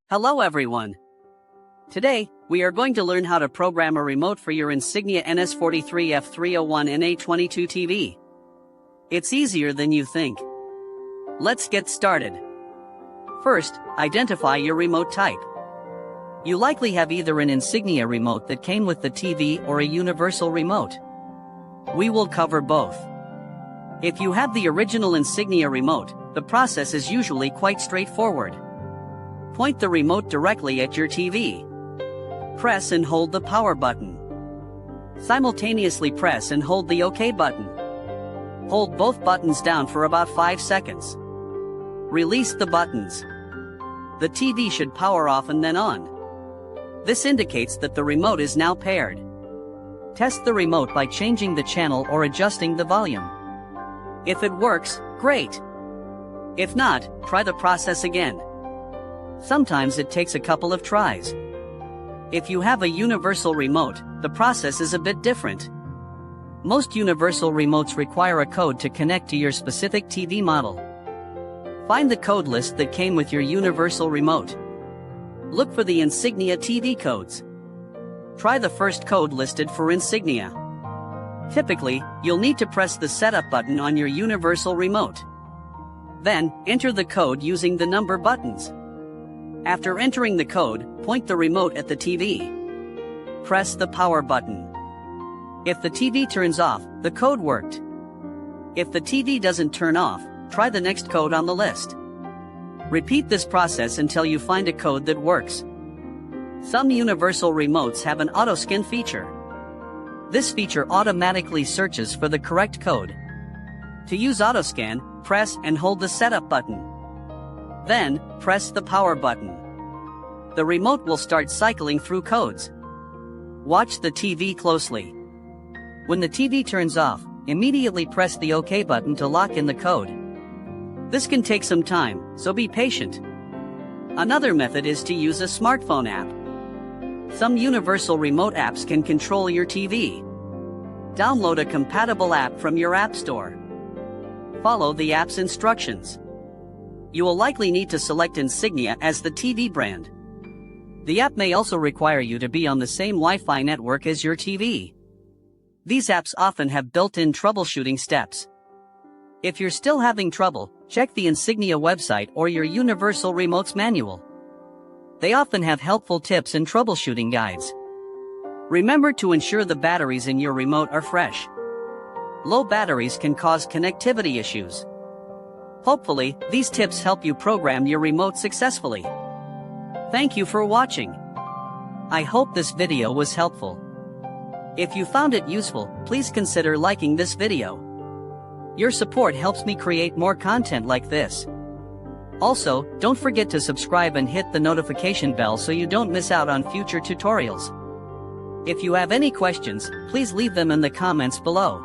Hello everyone. Today, we are going to learn how to program a remote for your Insignia NS43F301NA22 TV. It's easier than you think. Let's get started. First, identify your remote type. You likely have either an Insignia remote that came with the TV or a universal remote. We will cover both. If you have the original Insignia remote, the process is usually quite straightforward. Point the remote directly at your TV. Press and hold the power button. Simultaneously press and hold the OK button. Hold both buttons down for about 5 seconds. Release the buttons. The TV should power off and then on. This indicates that the remote is now paired. Test the remote by changing the channel or adjusting the volume. If it works, great. If not, try the process again. Sometimes it takes a couple of tries. If you have a universal remote, the process is a bit different. Most universal remotes require a code to connect to your specific TV model. Find the code list that came with your universal remote. Look for the Insignia TV codes. Try the first code listed for Insignia. Typically, you'll need to press the setup button on your universal remote. Then, enter the code using the number buttons. After entering the code, point the remote at the TV. Press the power button. If the TV turns off, the code worked. If the TV doesn't turn off, try the next code on the list. Repeat this process until you find a code that works. Some universal remotes have an auto-scan feature. This feature automatically searches for the correct code. To use auto-scan, press and hold the setup button. Then, press the power button. The remote will start cycling through codes. Watch the TV closely. When the TV turns off, immediately press the OK button to lock in the code. This can take some time, so be patient. Another method is to use a smartphone app. Some universal remote apps can control your TV. Download a compatible app from your app store. Follow the app's instructions. You will likely need to select Insignia as the TV brand. The app may also require you to be on the same Wi-Fi network as your TV. These apps often have built-in troubleshooting steps. If you're still having trouble, check the Insignia website or your Universal Remotes manual. They often have helpful tips and troubleshooting guides. Remember to ensure the batteries in your remote are fresh. Low batteries can cause connectivity issues. Hopefully, these tips help you program your remote successfully. Thank you for watching. I hope this video was helpful. If you found it useful, please consider liking this video. Your support helps me create more content like this. Also, don't forget to subscribe and hit the notification bell so you don't miss out on future tutorials. If you have any questions, please leave them in the comments below.